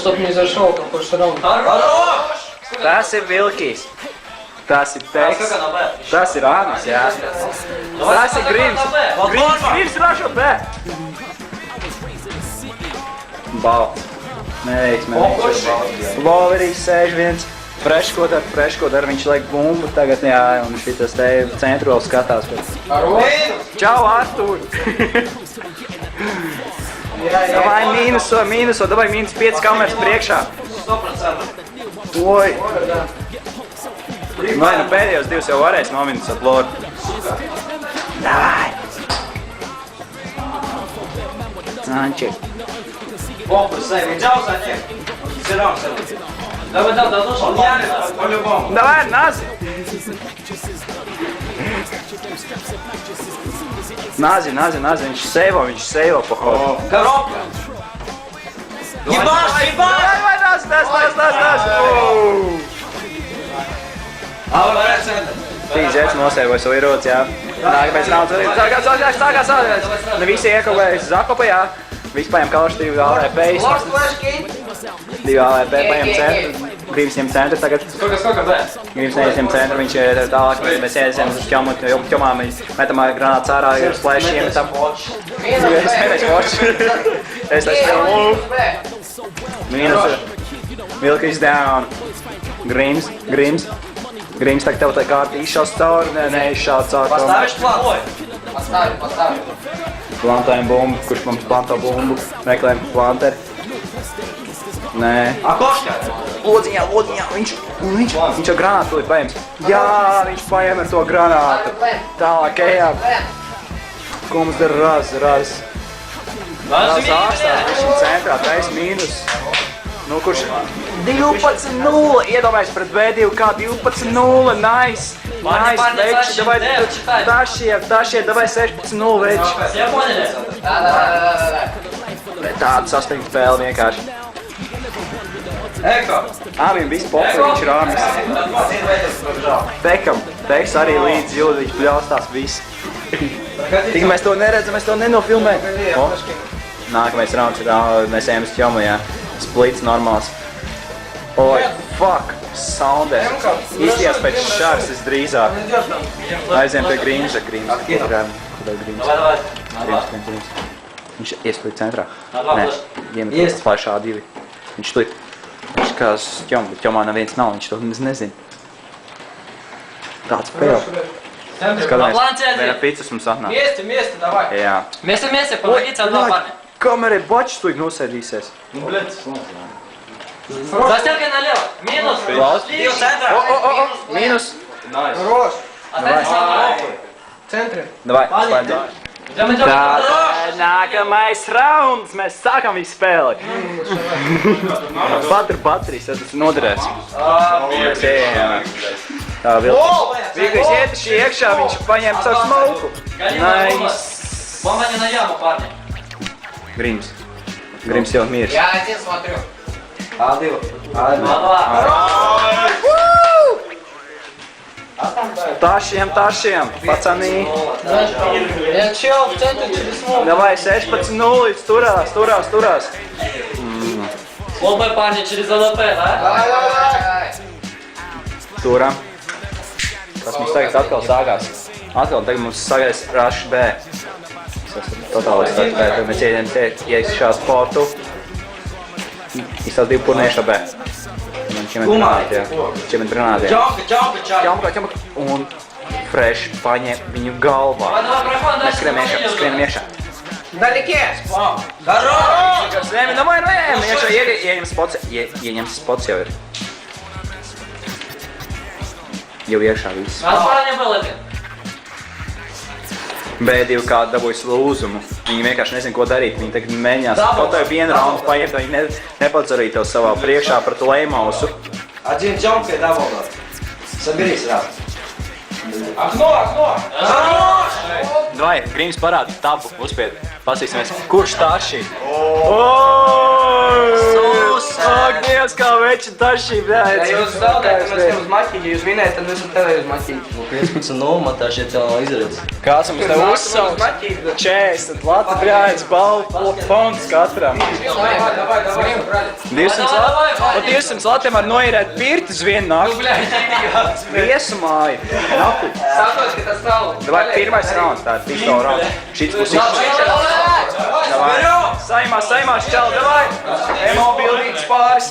чтоб не зашел какой шрам. Tas ir Vilkijs. Tas ir Teks. Tas ir Anis, jā. Tas ir Grims. Grims rašo B. Balts. Neveiksmē. Loverīs sēž viens. Freško dar, viņš liek bumbu tagad, jā, un šitas te centru vēl skatās. Čau, Artur! Davai mīnuso, davai -5 kameras priekšā. 100%. Oi! Vai, nu pēdējos 2 jau varēs nominusot Lordu. Davai! Sanček. Давай, Нази! Нази, viņš seivo pohodu. Коробка! Ебаш! Давай, Нази! Tīzēts noseivoja savu ieroci, jā. Nākamais rauns, sākās! Ne visi iekavējis Zakopa, jā. Visi paņem kalaši 2 ALP. 2 ALP paņem centru. Grims ņem centru tagad. Grims neizņem centru, viņš ir tālāk. Mēs iesim uz ķomām, metamā granāts ārā, ir splash iemetam. Es esmu. Mīnus. Vilkis down. Grims tagad tev tā kārti izšaus cauri, neizšaut cauri. Pastāviši plānoju. Поставь. Plantējam bumbu, kurš mums planto bumbu, meklējam planteri. Nē. Akošķā! Lodziņā, viņš ar granātu tūlīt paņems. Jā, viņš paņem ar to granātu. Tālāk ejām. Ko mums dara raz? Raz ārstās, viņš ir centrā, tais mīnus. Nu, kurš 12-0, iedomājies pret B2, kā 12-0, nice, veči, davai tašie, davai 16-0, veči. Tāda saspringta spēle vienkārši. Eko! Viņam viss popli, viņš ir āmis. Teks arī līdz jūda, viņš bļaustās viss. Tik mēs to neredzam, mēs to nenofilmējam. Nākamais rauns ir, mēs ejam uz ķomu, jā. Splits normāls. Oi, fuck, sounders. Izties pēc šārs drīzāk. Aiziem pie Grimsa. Grims. Viņš iesplit centrā. Nē, iemet flashā 2. Viņš šlit. Viņš kā uz ķomu, bet ķomā neviens nav, viņš to nezina. Tāds pēl. Skatāmies, viena picas mums atnāk. Месте, давай. Jā. Месте, помогите одного парня. Kamerai bačs tuļ nosēdīsies. За стенкой налево. Минус. Лио центра. Mīnus. Хорош. Останься в центре. Davai, spēļ. Tā, nākamais rauns, mēs sākam visu spēli. Patra baterijas, tas ir noderēts. Mēs ejam. Tā, Vilkais ietuši iekšā, viņš paņēma savu smoku. Nice. Бомба не на яму, парни. Grims jau mirs. Я один смотрю. A2. Tašiem, pacanī. Я чел в центре через смог. Davai, 16-0, turās. Слабые парни через АВП, да? Давай. Turam. Tas mums tagad atkal sākās. Tagad mums sākās rush B. Tas ir totāli starpēt, tad mēs iekšā sportu. Izstās 2 purnieša B. Ķemet granāti, jā. Ķemka. Un fresh paņem viņu galvā. Mēs skrienam iekšā. Далеке. Хорош! Давай, iekšā ieņems spots jau ir. Jau iekšā viss. Парня был один. B2 kā dabūjas lūzumu. Viņi vienkārši nezin, ko darīt. Viņi tagad mēģinās kaut vai vienu raundu paiemt, viņi nepadzarīja tev savā priekšā pret Leimausu. Один тёмкой, да, Волга? Соберись сразу. Окно! Хорош! Vai, Grims parāda tabu, uzspied. Pasīsimies, kurš tā šī? Ak, Dievs! skatījos, kā veči taši, Ja jūs zaudējat, tad mēs ejam uz maķīti. Ja jūs vinējat, tad mēs tev uz maķīti. 15-0, man tā šeit jau nav izredzes. Kāds mums te uzsauc? 40 lati brāļas balvu fonds katram. 200 latiem var noīrēt pirti uz vienu nakti. Viesu māju. Nakti. Saprot, ka tas nav. Vai pirmais rauns, tā ir pistola rauns. Šits būs Davai. Saimā, šķel, davai. Emo bildītas pāris.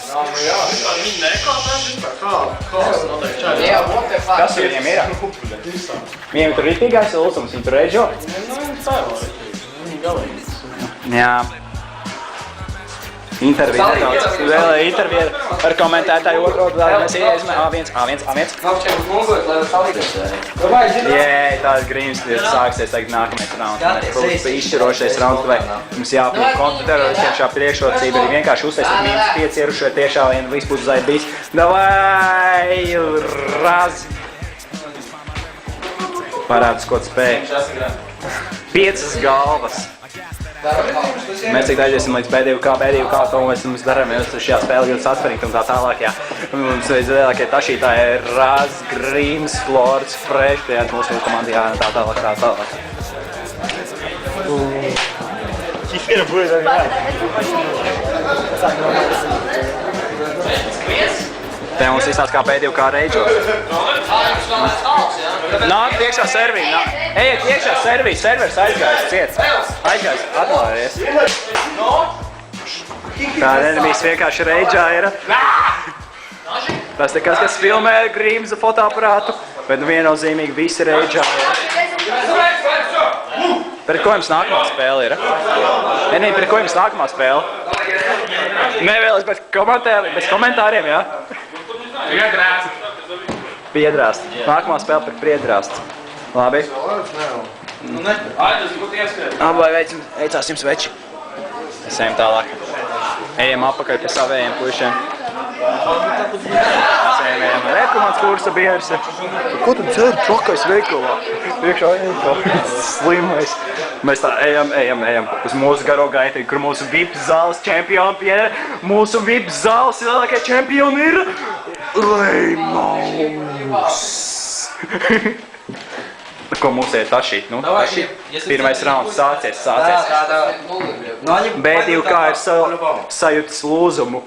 Kas viņiem ir? Viņiem tur ritīgais ilsums, viņi tur reģo? Jā. Intervija nedaudz. Vēlēja intervija ar komentētāju otro, tad mēs iesim A1. Nākšiem uz mungot, lai var salīdzināt. Jē, tās grīmas sāksies tagad nākamais rauns. Protams, izšķirošais rauns, vai mums jāpūt kontrateroristiem šā priekšrocība, arī vienkārši uztaisīt -5 ierušo tiešā vienu vispuszaid bijis. Davai, raz! Parādus, ko spēj. 5 galvas. Mēs cik daļiesim līdz pēdējo kā, to mēs darām, mēs šajā spēlē ļoti sasvarīgi un tā tālāk, jā. Mums lielākie tašītāji ir Raz, Grims, Flords, Fresh, tie mūsu komandi, jā, tā tālāk. Te mums izstāst kā pēdējo kā reidžos. Nāk iekšā servī, ejiet iekšā servī, servers aizgājis, ciets. Aizgājis, atmāries. Kā enemijs vienkārši reidžā ir. Tas te kas filmē Grimsa fotoaparātu, bet viennozīmīgi visi reidžā ir. Pret ko jums nākamā spēle ir? Enī, pret ko jums nākamā spēle? Nevēlas bez komentāriem, jā? Piedrāst. Nākamā spēle par Piedrāst. Labi. Abai veicās jums veči. Mēs ejam tālāk. Ejam apakaļ pie savējiem puišiem. Mēs ejam rekomants kursa biedrs. Ko tu dzer čokais veikalā? Priekšā ejam tā slimais. Mēs tā ejam uz mūsu garo gaitiņu, kur mūsu VIP zāles čempioni pieņem. Mūsu VIP zāles lielākie čempioni ir Leimons. Ko mums ir tašīt? Nu, pirmais rauns sācies. B2K ir sajūtas lūzumu.